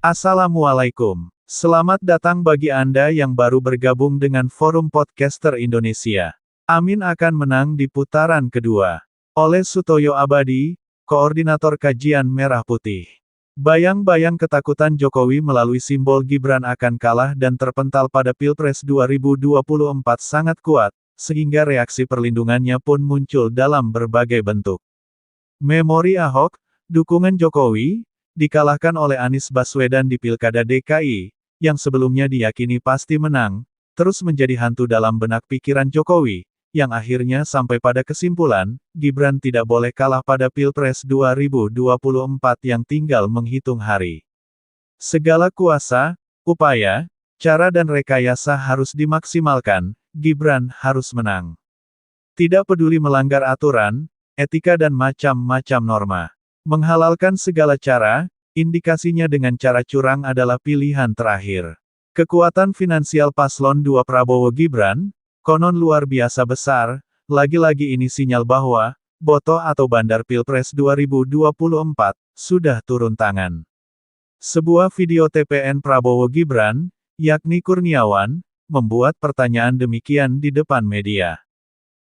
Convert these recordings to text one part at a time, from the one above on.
Assalamualaikum. Selamat datang bagi Anda yang baru bergabung dengan Forum Podcaster Indonesia. Amin akan menang di putaran kedua. Oleh Sutoyo Abadi, Koordinator Kajian Merah Putih. Bayang-bayang ketakutan Jokowi melalui simbol Gibran akan kalah dan terpental pada Pilpres 2024 sangat kuat, sehingga reaksi perlindungannya pun muncul dalam berbagai bentuk. Memori Ahok, dukungan Jokowi, dikalahkan oleh Anies Baswedan di Pilkada DKI, yang sebelumnya diyakini pasti menang, terus menjadi hantu dalam benak pikiran Jokowi, yang akhirnya sampai pada kesimpulan, Gibran tidak boleh kalah pada Pilpres 2024 yang tinggal menghitung hari. Segala kuasa, upaya, cara dan rekayasa harus dimaksimalkan, Gibran harus menang. Tidak peduli melanggar aturan, etika dan macam-macam norma. Menghalalkan segala cara, indikasinya dengan cara curang adalah pilihan terakhir. Kekuatan finansial paslon 2 Prabowo Gibran, konon luar biasa besar, lagi-lagi ini sinyal bahwa, boto atau bandar Pilpres 2024, sudah turun tangan. Sebuah video TPN Prabowo Gibran, yakni Kurniawan, membuat pertanyaan demikian di depan media.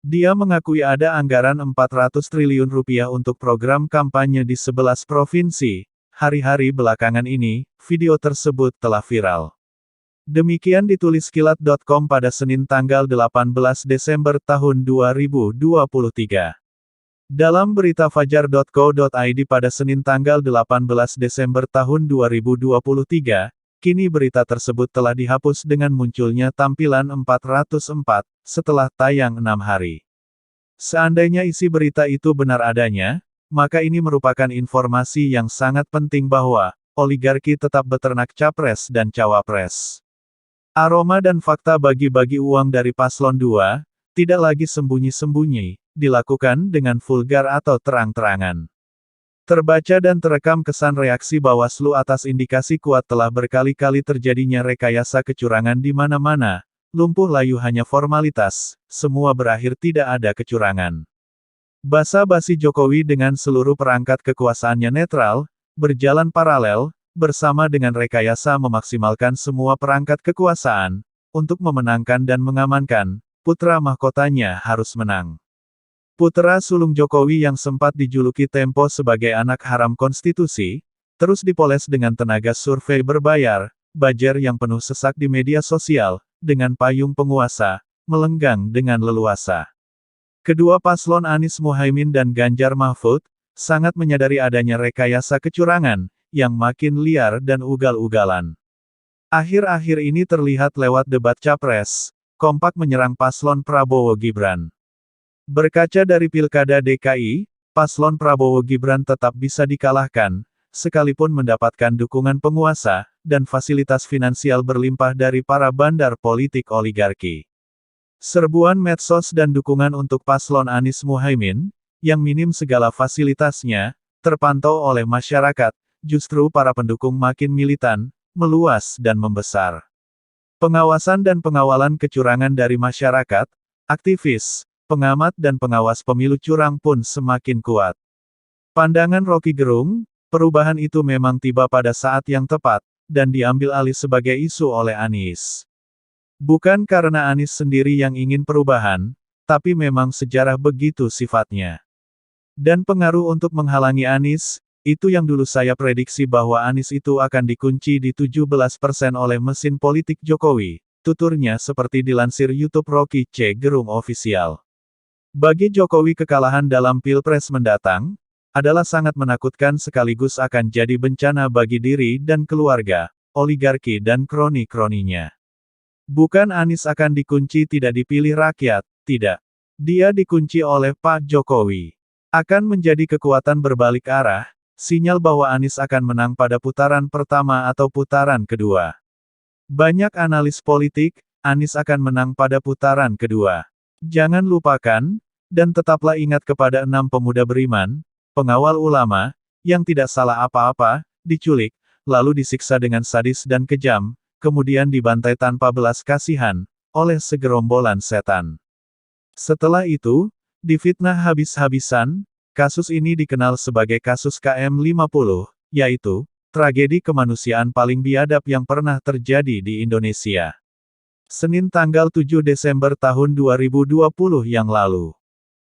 Dia mengakui ada anggaran 400 triliun rupiah untuk program kampanye di 11 provinsi. Hari-hari belakangan ini, video tersebut telah viral. Demikian ditulis kilat.com pada Senin tanggal 18 Desember tahun 2023. Dalam berita fajar.co.id pada Senin tanggal 18 Desember tahun 2023, kini berita tersebut telah dihapus dengan munculnya tampilan 404, setelah tayang 6 hari. Seandainya isi berita itu benar adanya, maka ini merupakan informasi yang sangat penting bahwa, oligarki tetap beternak capres dan cawapres. Aroma dan fakta bagi-bagi uang dari paslon 2, tidak lagi sembunyi-sembunyi, dilakukan dengan vulgar atau terang-terangan. Terbaca dan terekam kesan reaksi Bawaslu atas indikasi kuat telah berkali-kali terjadinya rekayasa kecurangan di mana-mana, lumpuh layu hanya formalitas, semua berakhir tidak ada kecurangan. Basa-basi Jokowi dengan seluruh perangkat kekuasaannya netral, berjalan paralel, bersama dengan rekayasa memaksimalkan semua perangkat kekuasaan, untuk memenangkan dan mengamankan, putra mahkotanya harus menang. Putra sulung Jokowi yang sempat dijuluki Tempo sebagai anak haram konstitusi, terus dipoles dengan tenaga survei berbayar, bajer yang penuh sesak di media sosial, dengan payung penguasa, melenggang dengan leluasa. Kedua paslon Anies Muhaimin dan Ganjar Mahfud, sangat menyadari adanya rekayasa kecurangan, yang makin liar dan ugal-ugalan. Akhir-akhir ini terlihat lewat debat capres, kompak menyerang paslon Prabowo Gibran. Berkaca dari Pilkada DKI, paslon Prabowo Gibran tetap bisa dikalahkan, sekalipun mendapatkan dukungan penguasa, dan fasilitas finansial berlimpah dari para bandar politik oligarki. Serbuan medsos dan dukungan untuk paslon Anies Muhaimin, yang minim segala fasilitasnya, terpantau oleh masyarakat, justru para pendukung makin militan, meluas dan membesar. Pengawasan dan pengawalan kecurangan dari masyarakat, aktivis, pengamat dan pengawas pemilu curang pun semakin kuat. Pandangan Rocky Gerung, perubahan itu memang tiba pada saat yang tepat, dan diambil alih sebagai isu oleh Anies. Bukan karena Anies sendiri yang ingin perubahan, tapi memang sejarah begitu sifatnya. Dan pengaruh untuk menghalangi Anies, itu yang dulu saya prediksi bahwa Anies itu akan dikunci di 17% oleh mesin politik Jokowi, tuturnya seperti dilansir YouTube Rocky C. Gerung Official. Bagi Jokowi kekalahan dalam Pilpres mendatang, adalah sangat menakutkan sekaligus akan jadi bencana bagi diri dan keluarga, oligarki dan kroni-kroninya. Bukan Anies akan dikunci tidak dipilih rakyat, tidak. Dia dikunci oleh Pak Jokowi. Akan menjadi kekuatan berbalik arah, sinyal bahwa Anies akan menang pada putaran pertama atau putaran kedua. Banyak analis politik, Anies akan menang pada putaran kedua. Jangan lupakan, dan tetaplah ingat kepada 6 pemuda beriman, pengawal ulama, yang tidak salah apa-apa, diculik, lalu disiksa dengan sadis dan kejam, kemudian dibantai tanpa belas kasihan, oleh segerombolan setan. Setelah itu, difitnah habis-habisan, kasus ini dikenal sebagai kasus KM50, yaitu, tragedi kemanusiaan paling biadab yang pernah terjadi di Indonesia. Senin tanggal 7 Desember tahun 2020 yang lalu.